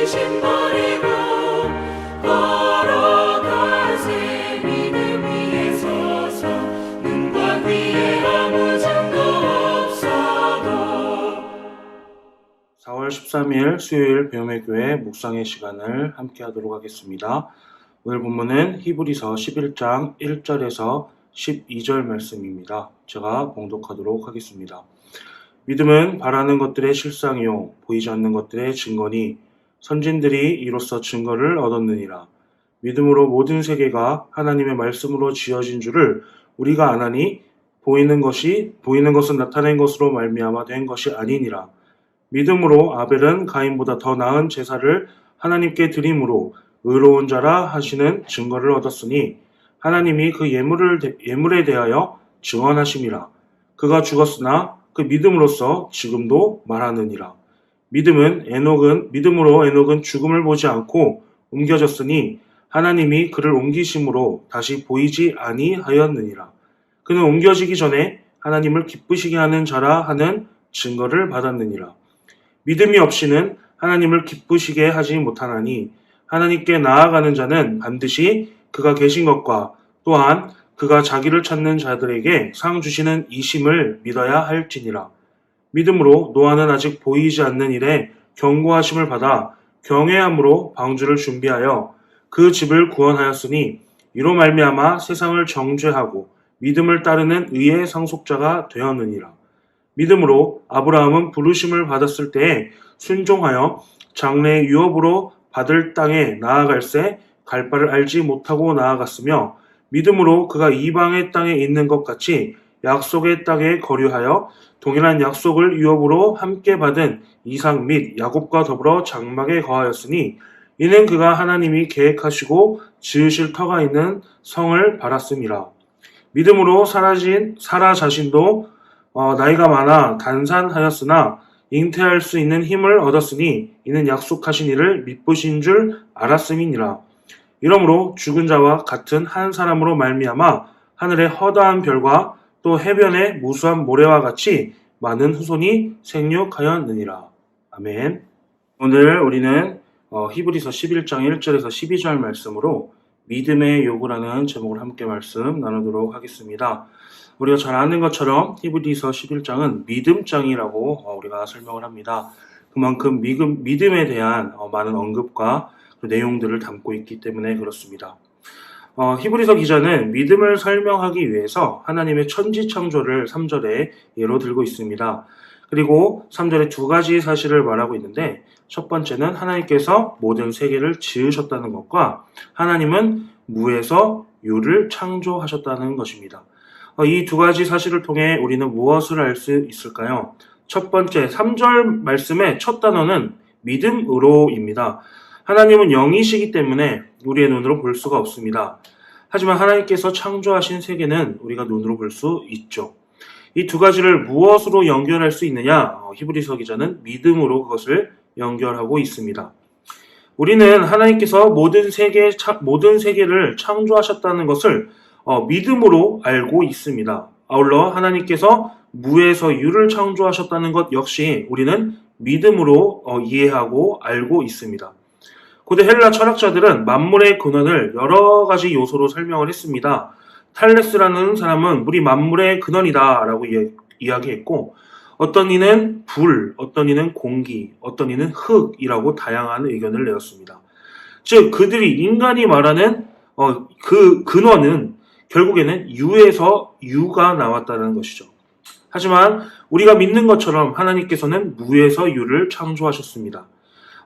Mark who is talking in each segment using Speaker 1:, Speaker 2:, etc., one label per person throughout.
Speaker 1: 신발이고 걸어갈 새 믿음 위에 서서 눈과 귀에 아무 증거 없어도
Speaker 2: 4월 13일 수요일 배움의 교회 묵상의 시간을 함께 하도록 하겠습니다. 오늘 본문은 히브리서 11장 1절에서 12절 말씀입니다. 제가 봉독하도록 하겠습니다. 믿음은 바라는 것들의 실상이요 보이지 않는 것들의 증거니 선진들이 이로써 증거를 얻었느니라. 믿음으로 모든 세계가 하나님의 말씀으로 지어진 줄을 우리가 아나니 보이는 것은 나타낸 것으로 말미암아 된 것이 아니니라. 믿음으로 아벨은 가인보다 더 나은 제사를 하나님께 드림으로 의로운 자라 하시는 증거를 얻었으니 하나님이 그 예물에 대하여 증언하심이라. 그가 죽었으나 그 믿음으로써 지금도 말하느니라. 믿음으로 에녹은 죽음을 보지 않고 옮겨졌으니 하나님이 그를 옮기심으로 다시 보이지 아니하였느니라. 그는 옮겨지기 전에 하나님을 기쁘시게 하는 자라 하는 증거를 받았느니라. 믿음이 없이는 하나님을 기쁘시게 하지 못하나니 하나님께 나아가는 자는 반드시 그가 계신 것과 또한 그가 자기를 찾는 자들에게 상 주시는 이심을 믿어야 할지니라. 믿음으로 노아는 아직 보이지 않는 일에 경고하심을 받아 경외함으로 방주를 준비하여 그 집을 구원하였으니 이로 말미암아 세상을 정죄하고 믿음을 따르는 의의 상속자가 되었느니라. 믿음으로 아브라함은 부르심을 받았을 때에 순종하여 장래의 유업으로 받을 땅에 나아갈새 갈 바를 알지 못하고 나아갔으며 믿음으로 그가 이방의 땅에 있는 것 같이 약속의 땅에 거류하여 동일한 약속을 유업으로 함께 받은 이삭 및 야곱과 더불어 장막에 거하였으니 이는 그가 하나님이 계획하시고 지으실 터가 있는 성을 바랐음이라. 믿음으로 사라 자신도 나이가 많아 단산하였으나 잉태할 수 있는 힘을 얻었으니 이는 약속하신 이를 믿으신 줄 알았음이니라. 이러므로 죽은 자와 같은 한 사람으로 말미암아 하늘의 허다한 별과 또 해변의 무수한 모래와 같이 많은 후손이 생육하였느니라. 아멘. 오늘 우리는 히브리서 11장 1절에서 12절 말씀으로 믿음의 요구라는 제목을 함께 말씀 나누도록 하겠습니다. 우리가 잘 아는 것처럼 히브리서 11장은 믿음장이라고 우리가 설명을 합니다. 그만큼 믿음에 대한 많은 언급과 내용들을 담고 있기 때문에 그렇습니다. 히브리서 기자는 믿음을 설명하기 위해서 하나님의 천지창조를 3절에 예로 들고 있습니다. 그리고 3절에 두 가지 사실을 말하고 있는데 첫 번째는 하나님께서 모든 세계를 지으셨다는 것과 하나님은 무에서 유를 창조하셨다는 것입니다. 이 두 가지 사실을 통해 우리는 무엇을 알 수 있을까요? 첫 번째 3절 말씀의 첫 단어는 믿음으로입니다. 하나님은 영이시기 때문에 우리의 눈으로 볼 수가 없습니다. 하지만 하나님께서 창조하신 세계는 우리가 눈으로 볼 수 있죠. 이 두 가지를 무엇으로 연결할 수 있느냐? 히브리서 기자는 믿음으로 그것을 연결하고 있습니다. 우리는 하나님께서 모든 세계를 창조하셨다는 것을 믿음으로 알고 있습니다. 아울러 하나님께서 무에서 유를 창조하셨다는 것 역시 우리는 믿음으로 이해하고 알고 있습니다. 고대 헬라 철학자들은 만물의 근원을 여러 가지 요소로 설명을 했습니다. 탈레스라는 사람은 물이 만물의 근원이다 라고 이야기했고 어떤 이는 불, 어떤 이는 공기, 어떤 이는 흙이라고 다양한 의견을 내었습니다. 즉 그들이 인간이 말하는 그 근원은 결국에는 유에서 유가 나왔다는 것이죠. 하지만 우리가 믿는 것처럼 하나님께서는 무에서 유를 창조하셨습니다.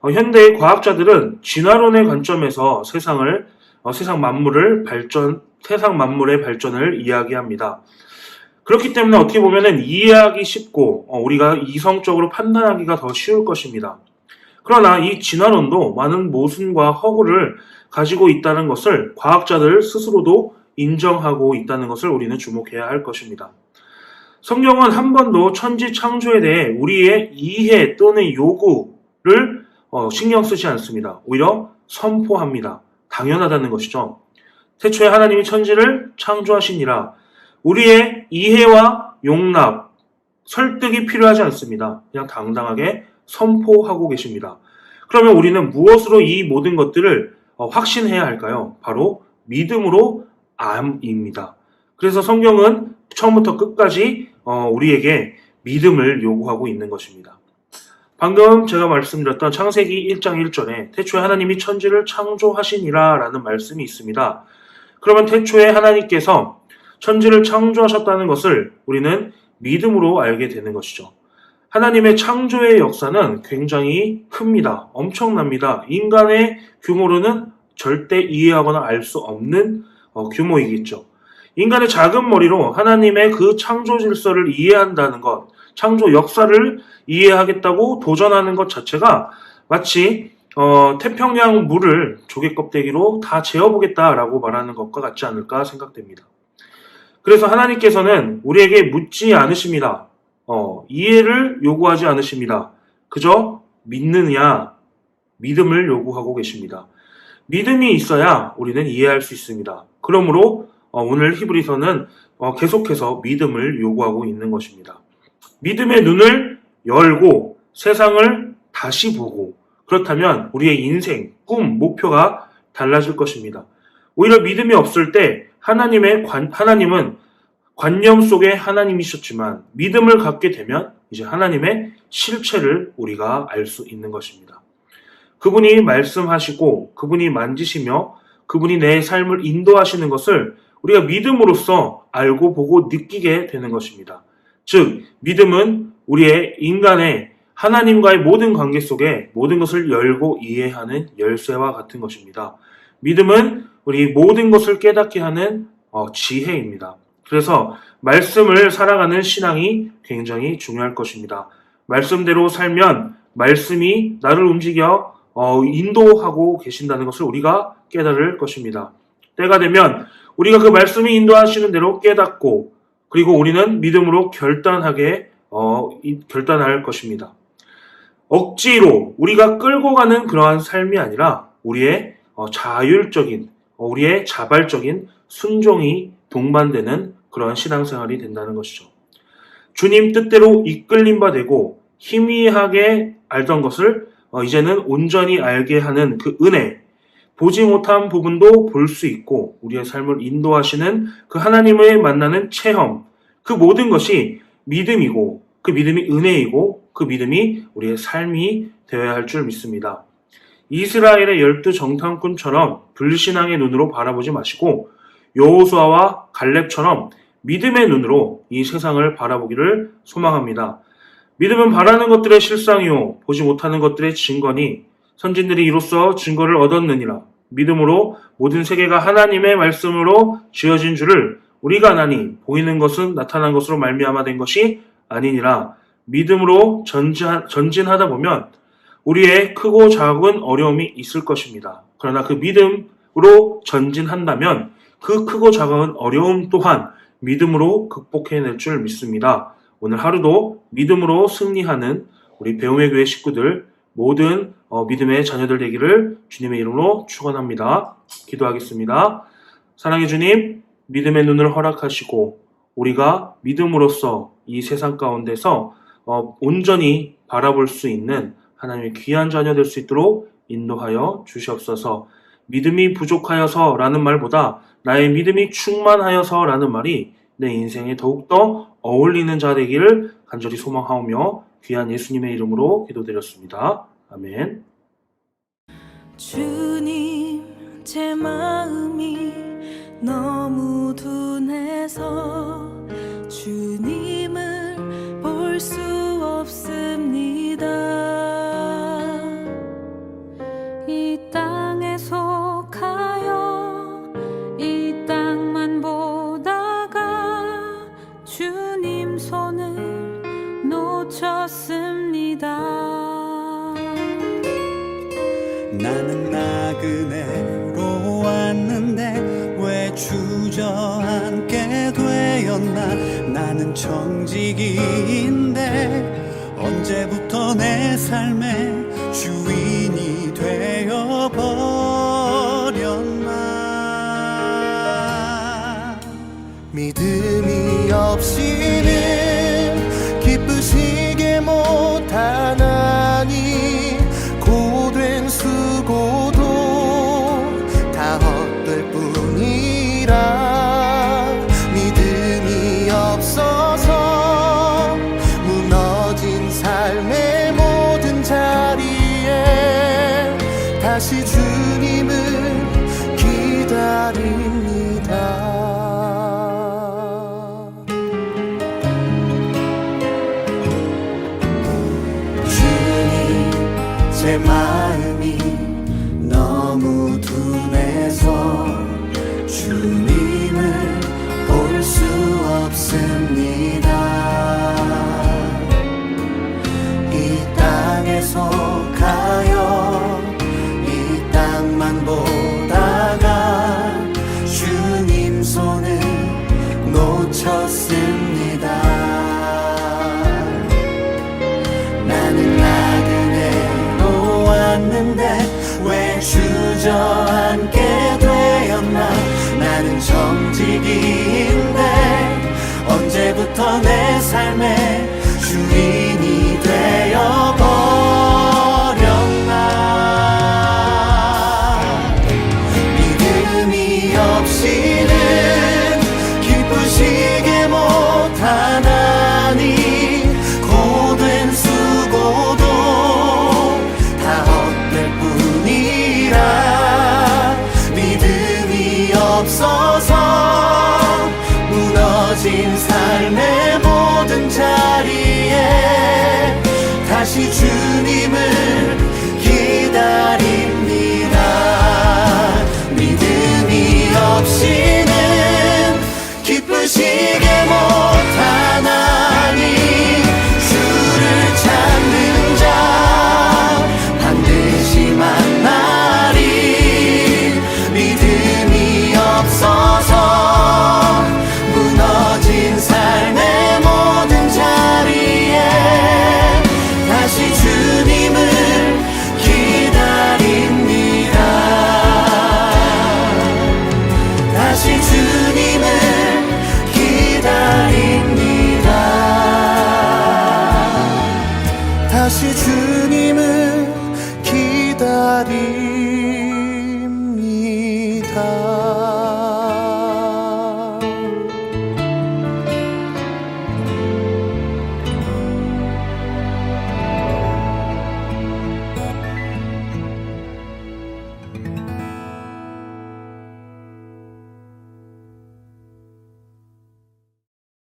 Speaker 2: 현대의 과학자들은 진화론의 관점에서 세상 만물의 발전을 이야기합니다. 그렇기 때문에 어떻게 보면 이해하기 쉽고 우리가 이성적으로 판단하기가 더 쉬울 것입니다. 그러나 이 진화론도 많은 모순과 허구를 가지고 있다는 것을 과학자들 스스로도 인정하고 있다는 것을 우리는 주목해야 할 것입니다. 성경은 한 번도 천지 창조에 대해 우리의 이해 또는 요구를 신경 쓰지 않습니다. 오히려 선포합니다. 당연하다는 것이죠. 태초에 하나님이 천지를 창조하시니라. 우리의 이해와 용납, 설득이 필요하지 않습니다. 그냥 당당하게 선포하고 계십니다. 그러면 우리는 무엇으로 이 모든 것들을 확신해야 할까요? 바로 믿음으로 암입니다. 그래서 성경은 처음부터 끝까지 우리에게 믿음을 요구하고 있는 것입니다. 방금 제가 말씀드렸던 창세기 1장 1절에 태초에 하나님이 천지를 창조하시니라 라는 말씀이 있습니다. 그러면 태초에 하나님께서 천지를 창조하셨다는 것을 우리는 믿음으로 알게 되는 것이죠. 하나님의 창조의 역사는 굉장히 큽니다. 엄청납니다. 인간의 규모로는 절대 이해하거나 알 수 없는 규모이겠죠. 인간의 작은 머리로 하나님의 그 창조 질서를 이해한다는 것, 창조 역사를 이해하겠다고 도전하는 것 자체가 마치 태평양 물을 조개 껍데기로 다 재어보겠다라고 말하는 것과 같지 않을까 생각됩니다. 그래서 하나님께서는 우리에게 묻지 않으십니다. 이해를 요구하지 않으십니다. 그저 믿느냐, 믿음을 요구하고 계십니다. 믿음이 있어야 우리는 이해할 수 있습니다. 그러므로 오늘 히브리서는 계속해서 믿음을 요구하고 있는 것입니다. 믿음의 눈을 열고 세상을 다시 보고 그렇다면 우리의 인생, 꿈, 목표가 달라질 것입니다. 오히려 믿음이 없을 때 하나님은 관념 속의 하나님이셨지만 믿음을 갖게 되면 이제 하나님의 실체를 우리가 알 수 있는 것입니다. 그분이 말씀하시고 그분이 만지시며 그분이 내 삶을 인도하시는 것을 우리가 믿음으로써 알고 보고 느끼게 되는 것입니다. 즉 믿음은 우리의 인간의 하나님과의 모든 관계 속에 모든 것을 열고 이해하는 열쇠와 같은 것입니다. 믿음은 우리 모든 것을 깨닫게 하는 지혜입니다. 그래서 말씀을 살아가는 신앙이 굉장히 중요할 것입니다. 말씀대로 살면 말씀이 나를 움직여 인도하고 계신다는 것을 우리가 깨달을 것입니다. 때가 되면 우리가 그 말씀이 인도하시는 대로 깨닫고 그리고 우리는 믿음으로 결단할 것입니다. 억지로 우리가 끌고 가는 그러한 삶이 아니라 우리의 자율적인, 우리의 자발적인 순종이 동반되는 그러한 신앙생활이 된다는 것이죠. 주님 뜻대로 이끌림 바 되고 희미하게 알던 것을 이제는 온전히 알게 하는 그 은혜, 보지 못한 부분도 볼 수 있고 우리의 삶을 인도하시는 그 하나님을 만나는 체험, 그 모든 것이 믿음이고 그 믿음이 은혜이고 그 믿음이 우리의 삶이 되어야 할 줄 믿습니다. 이스라엘의 12 정탐꾼처럼 불신앙의 눈으로 바라보지 마시고 여호수아와 갈렙처럼 믿음의 눈으로 이 세상을 바라보기를 소망합니다. 믿음은 바라는 것들의 실상이요 보지 못하는 것들의 증거니 선진들이 이로써 증거를 얻었느니라. 믿음으로 모든 세계가 하나님의 말씀으로 지어진 줄을 우리가 아나니 보이는 것은 나타난 것으로 말미암아 된 것이 아니니라. 믿음으로 전진하다 보면 우리의 크고 작은 어려움이 있을 것입니다. 그러나 그 믿음으로 전진한다면 그 크고 작은 어려움 또한 믿음으로 극복해낼 줄 믿습니다. 오늘 하루도 믿음으로 승리하는 우리 배움의 교회 식구들 모든 믿음의 자녀들 되기를 주님의 이름으로 축원합니다. 기도하겠습니다. 사랑의 주님, 믿음의 눈을 허락하시고 우리가 믿음으로써 이 세상 가운데서 온전히 바라볼 수 있는 하나님의 귀한 자녀 될 수 있도록 인도하여 주시옵소서. 믿음이 부족하여서 라는 말보다 나의 믿음이 충만하여서 라는 말이 내 인생에 더욱더 어울리는 자 되기를 간절히 소망하오며 귀한 예수님의 이름으로 기도드렸습니다. 아멘.
Speaker 3: 주님, 제 마음이 너무 둔해서 주님을 볼 수 없습니다. 이 땅에 속하여 이 땅만 보다가 주님 손을 놓쳤습니다.
Speaker 4: 나는 나그네로 왔는데 왜 주저앉게 되었나. 나는 청지기인데 언제부터 내 삶의 주인이 되어버렸나. 믿음이 없이는 기쁘시게 못하나니 고된 다시 주님을 기다립니다. 주님, 제 마음이 너무 둔해서 주님을 볼 수 없습니다. 이 땅에서 가요 이 땅만 보다가 주님 손을 놓쳤습니다. 나는 나그네로 왔는데 왜 주저앉게 되었나. 나는 정직인데 언제부터 내 삶에 주인